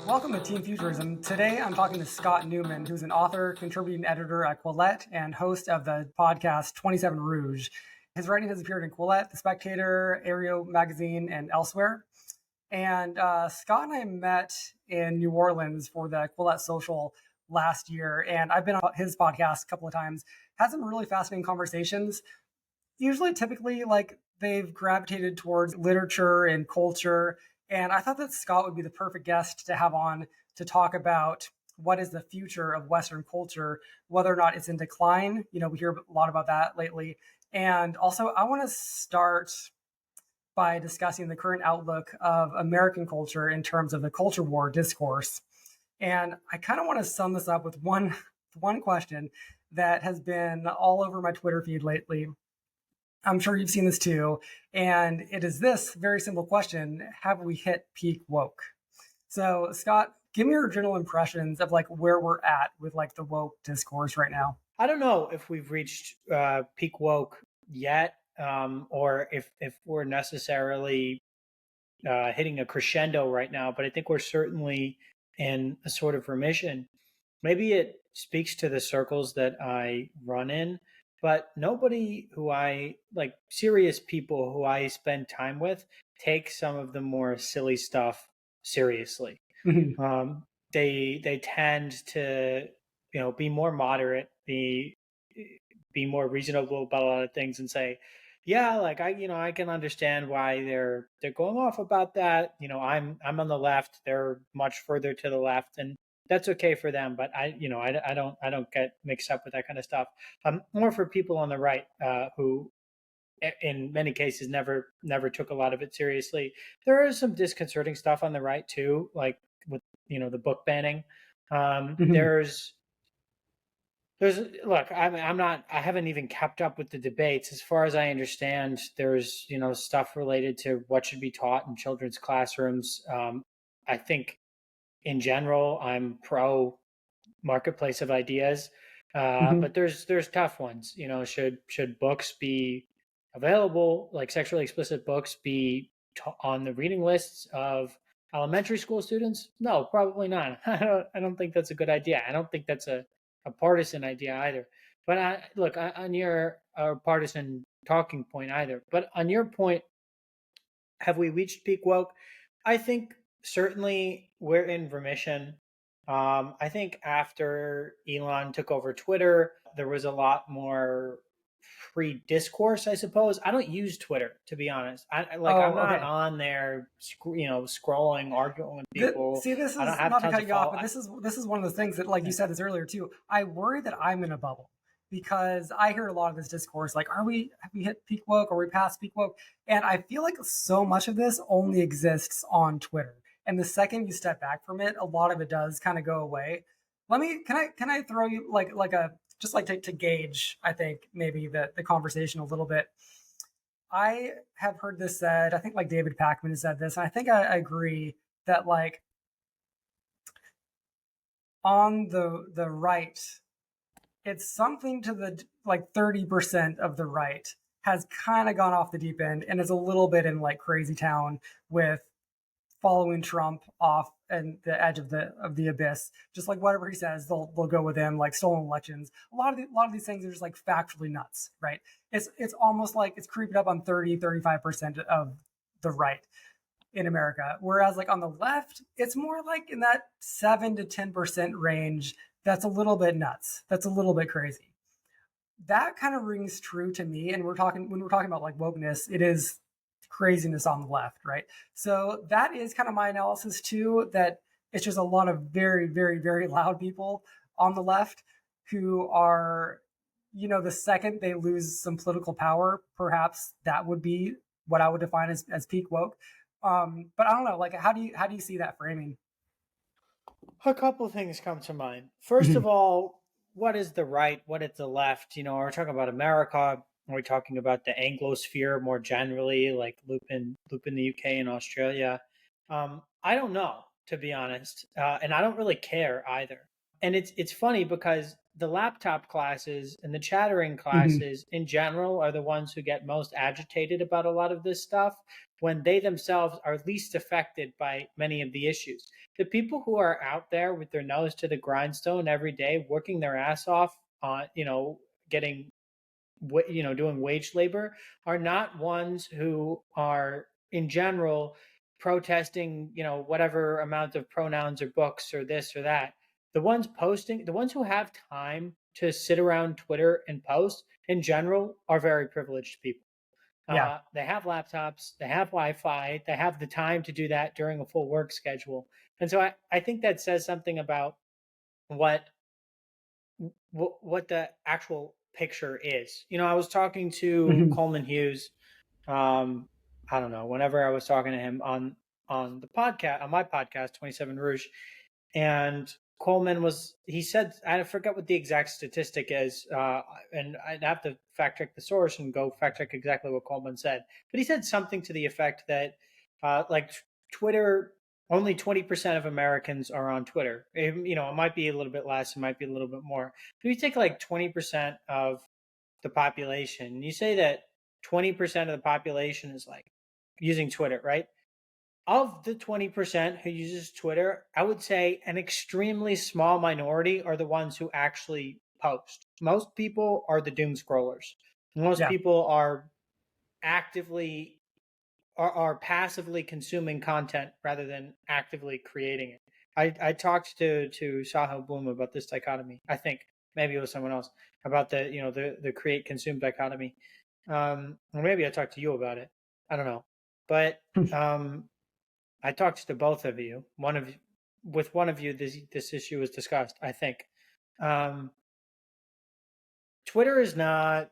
Welcome to Teen Futurism. Today I'm talking to Scott Newman, who's an author, contributing editor at Quillette, and host of the podcast 27 Rouge. His writing has appeared in Quillette, The Spectator, Areo Magazine, and elsewhere. And Scott and I met in New Orleans for the Quillette Social last year, and I've been on his podcast a couple of times. Had some really fascinating conversations. Typically, like they've gravitated towards literature and culture. And I thought that Scott would be the perfect guest to have on to talk about what is the future of Western culture, whether or not it's in decline. We hear a lot about that lately. And also, I want to start by discussing the current outlook of American culture in terms of the culture war discourse. And I kind of want to sum this up with one question that has been all over my Twitter feed lately. I'm sure you've seen this too. And it is this very simple question: have we hit peak woke? So, Scott, give me your general impressions of like where we're at with like the woke discourse right now. I don't know if we've reached peak woke yet, or if we're necessarily hitting a crescendo right now, but I think we're certainly in a sort of remission. Maybe it speaks to the circles that I run in, but nobody who I like, serious people who I spend time with, take some of the more silly stuff seriously. They tend to be more moderate, be more reasonable about a lot of things, and say, yeah, like I can understand why they're going off about that. I'm on the left, they're much further to the left, and that's okay for them. But I don't get mixed up with that kind of stuff. More for people on the right, who in many cases never took a lot of it seriously. There is some disconcerting stuff on the right too, like with the book banning. There's look, I haven't even kept up with the debates. As far as I understand, there's stuff related to what should be taught in children's classrooms. I think in general I'm pro marketplace of ideas, but there's tough ones. Should books be available, like sexually explicit books, be on the reading lists of elementary school students? No, probably not. I don't think that's a good idea. I don't think that's a partisan idea either. But on your partisan talking point either. But on your point, have we reached peak woke? I think certainly we're in remission. I think after Elon took over Twitter, there was a lot more free discourse, I suppose. I don't use Twitter, to be honest. I'm not on there, scrolling, arguing with people. This is not to cut you off, but this is one of the things that, like you said this earlier too. I worry that I'm in a bubble because I hear a lot of this discourse, like, have we hit peak woke? Are we past peak woke? And I feel like so much of this only exists on Twitter. And the second you step back from it, a lot of it does kind of go away. Can I throw you to gauge, I think, maybe the conversation a little bit. I have heard this said, I think like David Pakman has said this, and I think I agree that like on the right, it's something to the like 30% of the right has kind of gone off the deep end and is a little bit in like crazy town with following Trump off and the edge of the abyss. Just like whatever he says, they'll go with him, like stolen elections. A lot of these things are just like factually nuts, right? It's almost like it's creeping up on 35% of the right in America. Whereas like on the left, it's more like in that 7 to 10% range. That's a little bit nuts. That's a little bit crazy. That kind of rings true to me. And when we're talking about like wokeness, it is craziness on the left, right? So that is kind of my analysis too, that it's just a lot of very, very, very loud people on the left who are, the second they lose some political power, perhaps that would be what I would define as peak woke. But I don't know, like, how do you see that framing? A couple of things come to mind. First of all, what is the right? What is the left? We're talking about America. We're talking about the Anglosphere more generally, like loop in the UK and Australia. I don't know, to be honest, and I don't really care either. And it's funny because the laptop classes and the chattering Mhm. classes in general are the ones who get most agitated about a lot of this stuff when they themselves are least affected by many of the issues. The people who are out there with their nose to the grindstone every day, working their ass off on, getting, doing wage labor, are not ones who are in general protesting, whatever amount of pronouns or books or this or that. The ones who have time to sit around Twitter and post in general are very privileged people. Yeah. They have laptops, they have Wi-Fi, they have the time to do that during a full work schedule. And so I think that says something about what what the actual picture is. I was talking to Mhm. Coleman Hughes. Um, I don't know. Whenever I was talking to him on the podcast, on my podcast, 27 Rouge, and Coleman he said, I forget what the exact statistic is, and I'd have to fact check the source and go fact check exactly what Coleman said. But he said something to the effect that, like Twitter, only 20% of Americans are on Twitter. It might be a little bit less, it might be a little bit more. But if you take like 20% of the population, you say that 20% of the population is like using Twitter, right? Of the 20% who uses Twitter, I would say an extremely small minority are the ones who actually post. Most people are the doom scrollers. Most Yeah. people are actively are passively consuming content rather than actively creating it. I talked to Sahil Bloom about this dichotomy. I think maybe it was someone else about the create consume dichotomy. Or maybe I talked to you about it. I don't know, but um, I talked to both of you. With one of you, this issue was discussed. I think um, Twitter is not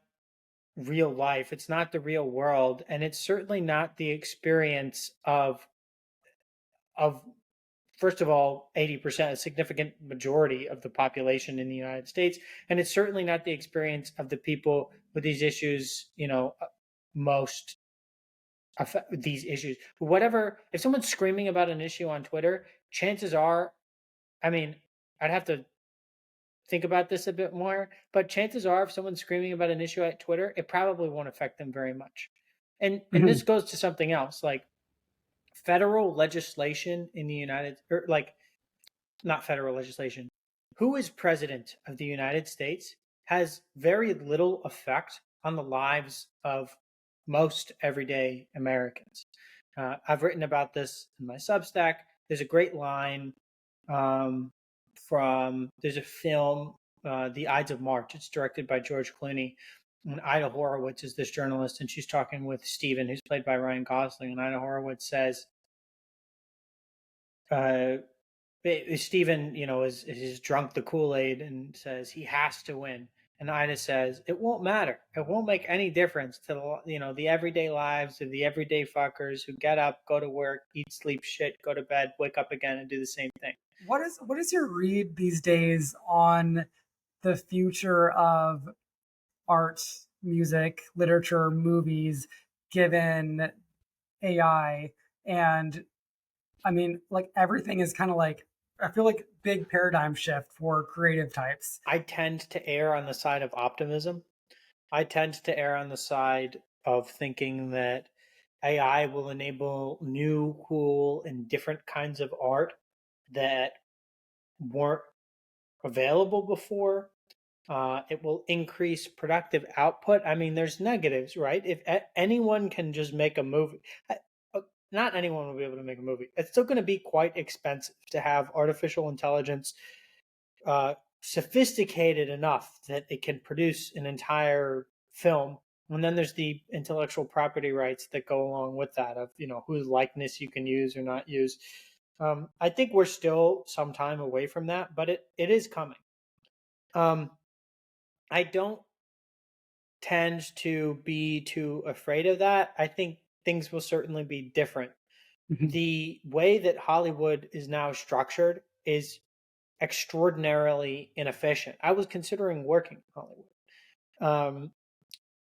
real life. It's not the real world, and it's certainly not the experience of first of all 80%, a significant majority of the population in the United States, and it's certainly not the experience of the people with these issues. Most these issues. Whatever, if someone's screaming about an issue on Twitter, chances are, I mean, I'd have to think about this a bit more, but chances are, if someone's screaming about an issue at Twitter, it probably won't affect them very much. And this Mhm. goes to something else, like federal legislation in the or like not federal legislation. Who is president of the United States has very little effect on the lives of most everyday Americans. I've written about this in my Substack. There's a great line um, there's a film, The Ides of March. It's directed by George Clooney. And Ida Horowitz is this journalist, and she's talking with Stephen, who's played by Ryan Gosling. And Ida Horowitz says, uh, Stephen, is drunk the Kool-Aid and says he has to win. And Ida says, it won't matter. It won't make any difference to the everyday lives of the everyday fuckers who get up, go to work, eat, sleep, shit, go to bed, wake up again, and do the same thing. What is your read these days on the future of art, music, literature, movies, given AI? And I mean, like everything is kind of like, I feel like big paradigm shift for creative types. I tend to err on the side of optimism. I tend to err on the side of thinking that AI will enable new, cool, and different kinds of art that weren't available before. It will increase productive output. I mean, there's negatives, right? If anyone can just make a movie, not anyone will be able to make a movie. It's still going to be quite expensive to have artificial intelligence sophisticated enough that it can produce an entire film. And then there's the intellectual property rights that go along with that, of whose likeness you can use or not use. I think we're still some time away from that, but it is coming. I don't tend to be too afraid of that. I think things will certainly be different. Mhm. The way that Hollywood is now structured is extraordinarily inefficient. I was considering working in Hollywood. Um,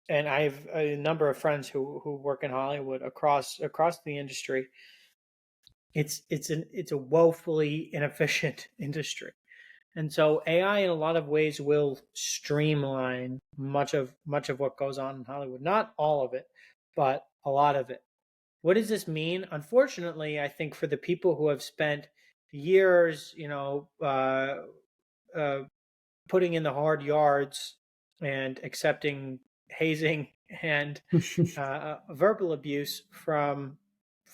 and I have a number of friends who work in Hollywood across the industry. It's a woefully inefficient industry. And so AI in a lot of ways will streamline much of what goes on in Hollywood. Not all of it, but a lot of it. What does this mean? Unfortunately, I think for the people who have spent years, putting in the hard yards and accepting hazing and verbal abuse from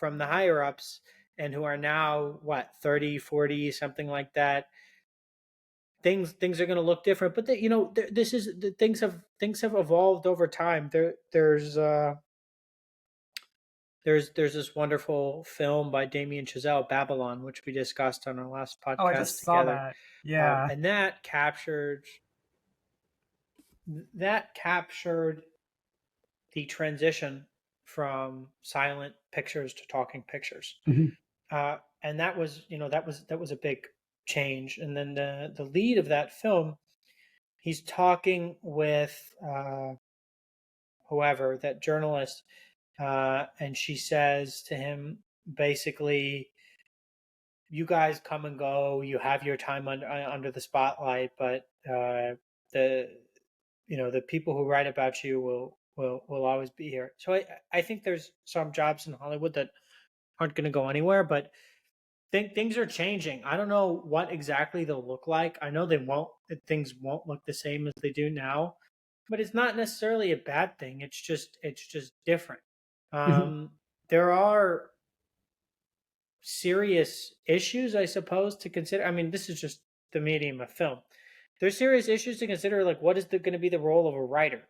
the higher ups, and who are now what, 30, 40, something like that, things are going to look different. But this is the things have evolved over time. There's this wonderful film by Damien Chazelle, Babylon, which we discussed on our last Oh, I podcast just saw together. that. Yeah. And that captured the transition from silent pictures to talking pictures. Mhm. And that was a big change. And then the lead of that film, he's talking with whoever, that journalist, and she says to him, basically, you guys come and go, you have your time under the spotlight, but the people who write about you will always be here. So I think there's some jobs in Hollywood that aren't going to go anywhere, but things are changing. I don't know what exactly they'll look like. I know things won't look the same as they do now, but it's not necessarily a bad thing. It's just different. Mhm. There are serious issues, I suppose, to consider. I mean, this is just the medium of film. There's serious issues to consider, like what is going to be the role of a writer?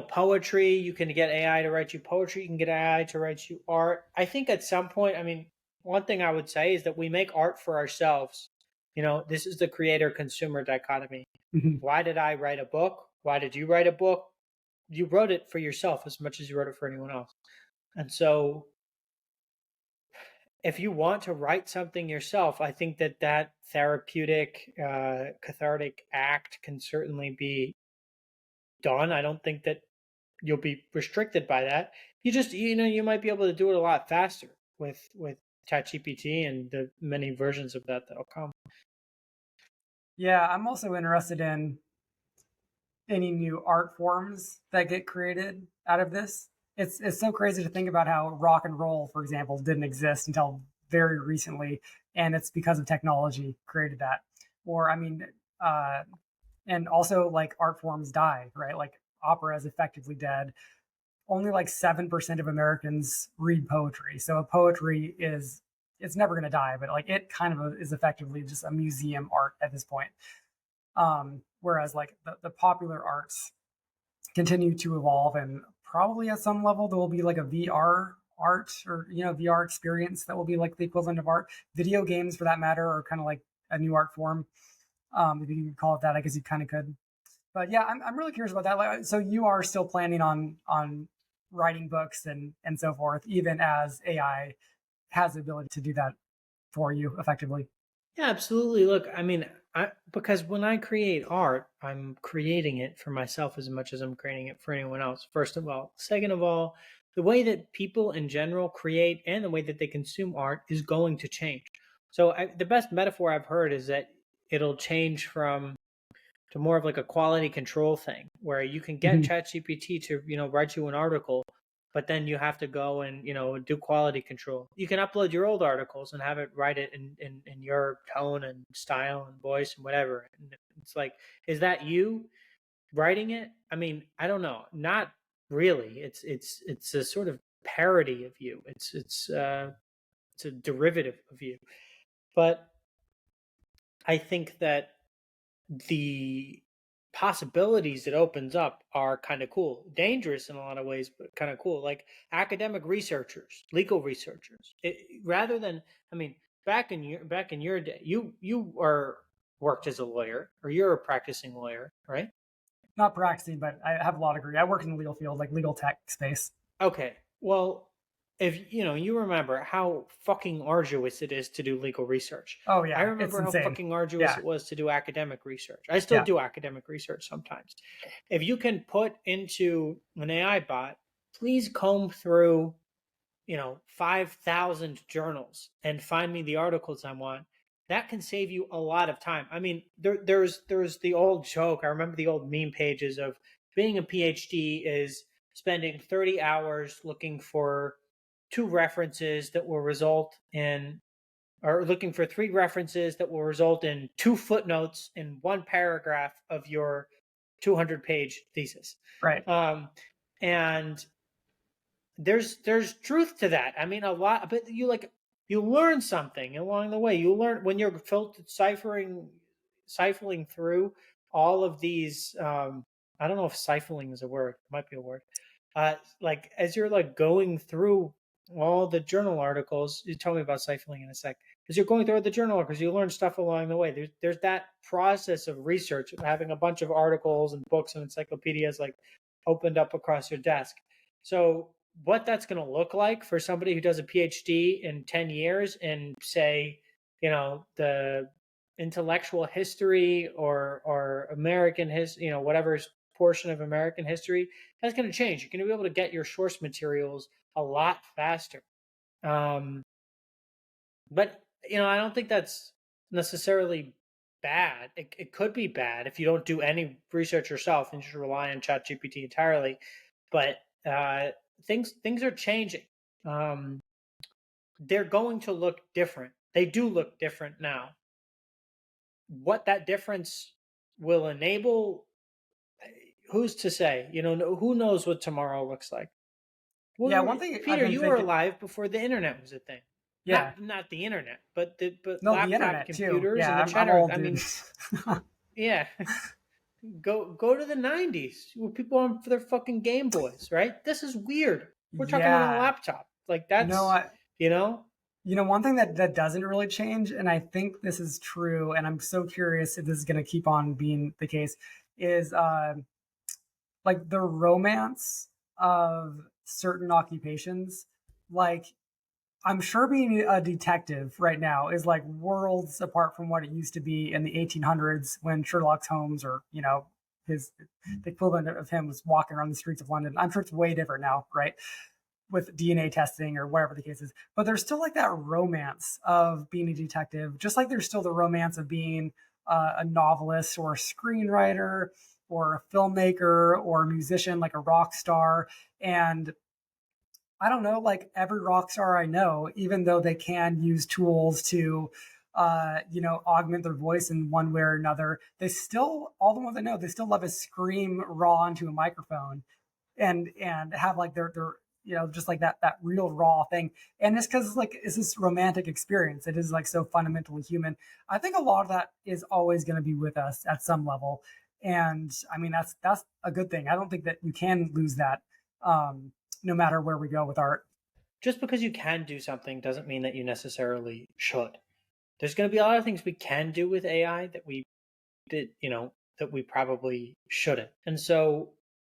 Poetry, you can get AI to write you poetry, you can get AI to write you art. I think at some point, I mean, one thing I would say is that we make art for ourselves. This is the creator consumer dichotomy. Mhm. Why did I write a book? Why did you write a book? You wrote it for yourself as much as you wrote it for anyone else. And so if you want to write something yourself, I think that therapeutic, cathartic act can certainly be done. I don't think that you'll be restricted by that. You might be able to do it a lot faster with ChatGPT and the many versions of that'll come. Yeah, I'm also interested in any new art forms that get created out of this. It's so crazy to think about how rock and roll, for example, didn't exist until very recently, and it's because of technology created that. Or I mean, uh, and also like art forms die, right? Like opera is effectively dead. Only like 7% of Americans read poetry, so poetry is it's never going to die, but like it kind of is effectively just a museum art at this point. Whereas like the popular arts continue to evolve, and probably at some level there will be like a VR art, or VR experience that will be like the equivalent of art. Video games, for that matter, are kind of like a new art form. If you could call it that, I guess you kind of could. But yeah, I'm really curious about that. Like, so you are still planning on writing books and so forth, even as AI has the ability to do that for you effectively. Yeah, absolutely. Look, I mean, because when I create art, I'm creating it for myself as much as I'm creating it for anyone else, first of all. Second of all, the way that people in general create and the way that they consume art is going to change. So the best metaphor I've heard is that it'll change to more of like a quality control thing, where you can get Mhm. ChatGPT to write you an article, but then you have to go and do quality control. You can upload your old articles and have it write it in your tone and style and voice and whatever. And it's like, is that you writing it? I mean, I don't know. Not really. It's a sort of parody of you. It's a derivative of you. But I think that the possibilities it opens up are kind of cool. Dangerous in a lot of ways, but kind of cool. Like academic researchers, legal researchers. Rather than, I mean, back in your day, you are worked as a lawyer, or you're a practicing lawyer, right? Not practicing, but I have a law degree. I work in the legal field, like legal tech space. Okay. Well, if you remember how fucking arduous it is to do legal research. Oh I yeah, it's remember how insane. fucking arduous Yeah, it was to do academic research. I still yeah. do academic research sometimes. If you can put into an AI bot, please comb through, 5,000 journals and find me the articles I want. that can save you a lot of time. I mean, there's the old joke. I remember the old meme pages of being a PhD is spending 30 hours looking for two references that will result in, or looking for three references that will result in two footnotes in one paragraph of your 200-page thesis. Right. And there's truth to that. I mean, a lot, but you learn something along the way. You learn when you're siphoning through all of these. I don't know if siphoning is a word. It might be a word. Like as you're like going through all the journal articles, you tell me about siphoning in a sec. As you're going through the journal articles, you learn stuff along the way. There's that process of research, of having a bunch of articles and books and encyclopedias like opened up across your desk. So what that's going to look like for somebody who does a PhD in 10 years in, say, the intellectual history or American history, whatever portion of American history, that's going to change. You're going to be able to get your source materials a lot faster. But, I don't think that's necessarily bad. It could be bad if you don't do any research yourself and just rely on ChatGPT entirely. But things are changing. They're going to look different. They do look different now. What that difference will enable, who's to say? Who knows what tomorrow looks like? Yeah, one thing Peter, you were alive before the internet was a thing. Yeah, not the internet, but no, laptop the internet computers too. Yeah, and the I'm old, I mean, dude. yeah. Go to the 90s with people on their fucking Game Boys, right? This is weird. We're talking on a laptop. Like that's one thing that doesn't really change, and I think this is true, and I'm so curious if this is going to keep on being the case, is like the romance of certain occupations. Like, I'm sure being a detective right now is like worlds apart from what it used to be in the 1800s when Sherlock Holmes, or the equivalent of him, was walking around the streets of London. I'm sure it's way different now, right? With DNA testing or whatever the case is. But there's still like that romance of being a detective, just like there's still the romance of being a novelist or a screenwriter or a filmmaker or a musician, like a rock star. And I don't know, like every rock star I know, even though they can use tools to, augment their voice in one way or another, all the ones I know, they still love to scream raw into a microphone and have like their just like that real raw thing. And it's because like it's this romantic experience. It is like so fundamentally human. I think a lot of that is always going to be with us at some level. And I mean, that's a good thing. I don't think that you can lose that. No matter where we go with art. Just because you can do something doesn't mean that you necessarily should. There's going to be a lot of things we can do with AI that we probably shouldn't. And so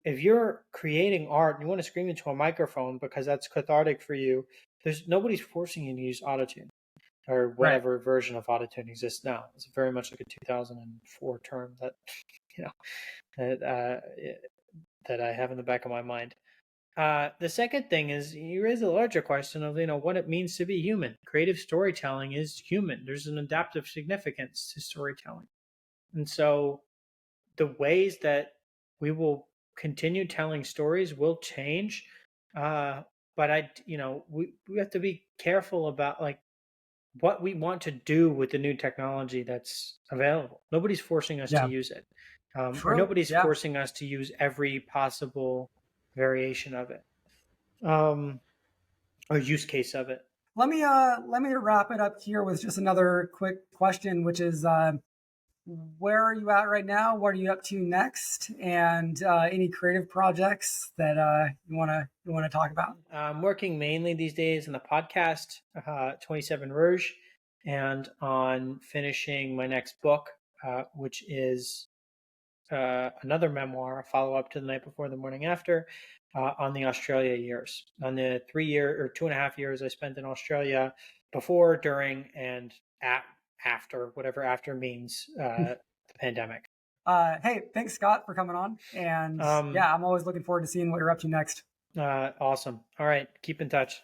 if you're creating art and you want to scream into a microphone because that's cathartic for you, nobody's forcing you to use autotune or whatever version of autotune exists now. It's very much like a 2004 term that that I have in the back of my mind. The second thing is you raise a larger question of what it means to be human. Creative storytelling is human. There's an adaptive significance to storytelling, and so the ways that we will continue telling stories will change. But we have to be careful about like what we want to do with the new technology that's available. Nobody's forcing us to use it, or nobody's forcing us to use every possible variation of it, or use case of it. Let me wrap it up here with just another quick question, which is where are you at right now? What are you up to next? And any creative projects that you want to talk about? I'm working mainly these days on the podcast 27 Rouge, and on finishing my next book, which is another memoir, a follow-up to The Night Before, the Morning After, on the Australia years, on the 3 year or 2.5 years I spent in Australia before, during, and after, whatever after means, the pandemic. Hey, thanks, Scott, for coming on. And I'm always looking forward to seeing what you're up to next. Awesome. All right. Keep in touch.